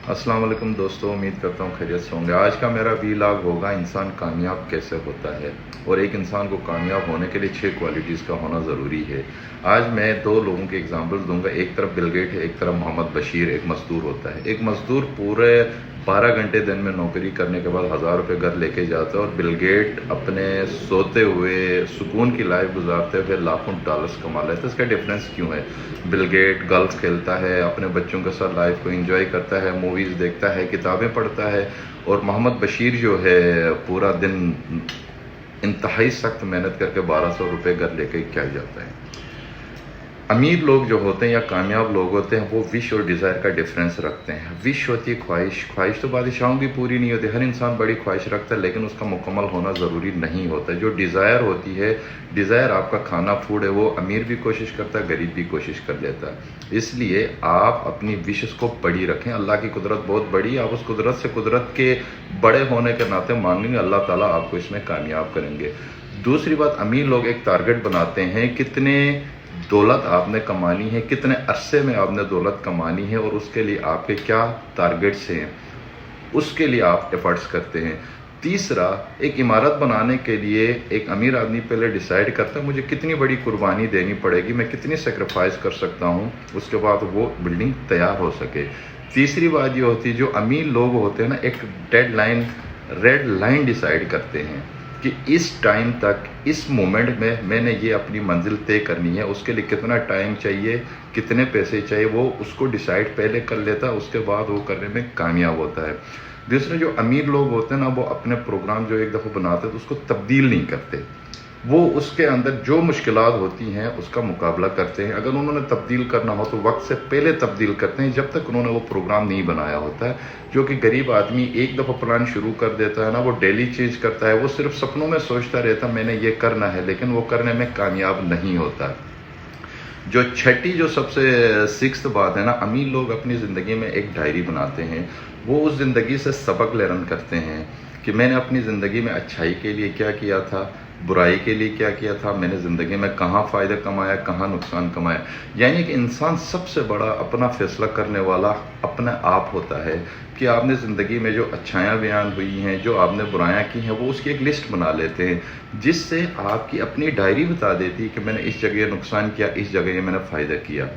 अस्सलाम वालेकुम दोस्तों, उम्मीद करता हूँ खैरियत से होंगे। आज का मेरा वीलॉग होगा इंसान कामयाब कैसे होता है, और एक इंसान को कामयाब होने के लिए 6 क्वालिटीज़ का होना ज़रूरी है। आज मैं 2 लोगों के एग्जांपल्स दूंगा। एक तरफ बिल गेट है, एक तरफ मोहम्मद बशीर, एक मजदूर होता है। एक मजदूर पूरे 12 घंटे दिन में नौकरी करने के बाद 1000 रुपये घर लेके जाता है, और बिल गेट अपने सोते हुए सुकून की लाइफ गुजारते हुए लाखों डॉलर्स कमा लेते हैं। इसका डिफरेंस क्यों है? बिल गेट गोल्फ खेलता है, अपने बच्चों के साथ लाइफ को एंजॉय करता है, मूवीज़ देखता है, किताबें पढ़ता है, और मोहम्मद बशीर जो है पूरा दिन इंतहाई सख्त मेहनत करके 1200 रुपये घर लेके क्या जाता है। अमीर लोग जो होते हैं या कामयाब लोग होते हैं वो विश और डिज़ायर का डिफरेंस रखते हैं। विश होती है ख्वाहिश, ख्वाहिश तो बादशाहों की पूरी नहीं होती। हर इंसान बड़ी ख्वाहिश रखता है, लेकिन उसका मुकम्मल होना ज़रूरी नहीं होता। जो डिज़ायर होती है, डिज़ायर आपका खाना फूड है, वो अमीर भी कोशिश करता है, गरीब भी कोशिश कर लेता है। इसलिए आप अपनी विशेस को बड़ी रखें। अल्लाह की कुदरत बहुत बड़ी है, आप उस कुदरत से कुदरत के बड़े होने के नाते मांगेंगे, अल्लाह ताला आपको इसमें कामयाब करेंगे। दूसरी बात, अमीर लोग एक टारगेट बनाते हैं, कितने दौलत आपने कमानी है, कितने अरसे में आपने दौलत कमानी है, और उसके लिए आपके क्या टारगेट्स हैं, उसके लिए आप एफर्ट्स करते हैं। तीसरा, एक इमारत बनाने के लिए एक अमीर आदमी पहले डिसाइड करता है मुझे कितनी बड़ी कुर्बानी देनी पड़ेगी, मैं कितनी सेक्रीफाइस कर सकता हूँ, उसके बाद वो बिल्डिंग तैयार हो सके। तीसरी बात ये होती है, जो अमीर लोग होते हैं ना, एक डेडलाइन, रेड लाइन डिसाइड करते हैं कि इस टाइम तक, इस मोमेंट में मैंने ये अपनी मंजिल तय करनी है, उसके लिए कितना टाइम चाहिए, कितने पैसे चाहिए, वो उसको डिसाइड पहले कर लेता है, उसके बाद वो करने में कामयाब होता है। दूसरे, जो अमीर लोग होते हैं ना, वो अपने प्रोग्राम जो एक दफ़ा बनाते हैं तो उसको तब्दील नहीं करते। वो उसके अंदर जो मुश्किलात होती हैं उसका मुकाबला करते हैं। अगर उन्होंने तब्दील करना हो तो वक्त से पहले तब्दील करते हैं, जब तक उन्होंने वो प्रोग्राम नहीं बनाया होता है। जो कि गरीब आदमी एक दफ़ा प्लान शुरू कर देता है ना, वो डेली चेंज करता है, वो सिर्फ सपनों में सोचता रहता है मैंने ये करना है, लेकिन वो करने में कामयाब नहीं होता। जो छठी, जो सबसे सिक्स्थ बात है ना, अमीर लोग अपनी ज़िंदगी में एक डायरी बनाते हैं। वो उस ज़िंदगी से सबक लर्न करते हैं कि मैंने अपनी ज़िंदगी में अच्छाई के लिए क्या किया था, बुराई के लिए क्या किया था, मैंने ज़िंदगी में कहाँ फ़ायदा कमाया, कहाँ नुकसान कमाया। यानी कि इंसान सबसे बड़ा अपना फ़ैसला करने वाला अपने आप होता है कि आपने ज़िंदगी में जो अच्छाइयाँ बयान हुई हैं, जो आपने बुराइयाँ की हैं, वो उसकी एक लिस्ट बना लेते हैं, जिससे आपकी अपनी डायरी बता देती है कि मैंने इस जगह नुकसान किया, इस जगह ये मैंने फ़ायदा किया।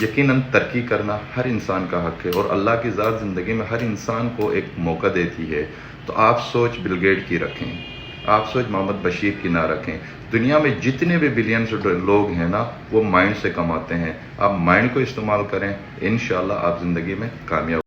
यकीनन तरक्की करना हर इंसान का हक़ है, और अल्लाह की ज़ात ज़िंदगी में हर इंसान को एक मौका देती है। तो आप सोच बिल गेट की रखें, आप सोच मोहम्मद बशीर की ना रखें। दुनिया में जितने भी बिलियंस लोग हैं ना, वो माइंड से कमाते हैं। आप माइंड को इस्तेमाल करें, इंशाअल्लाह आप ज़िंदगी में कामयाब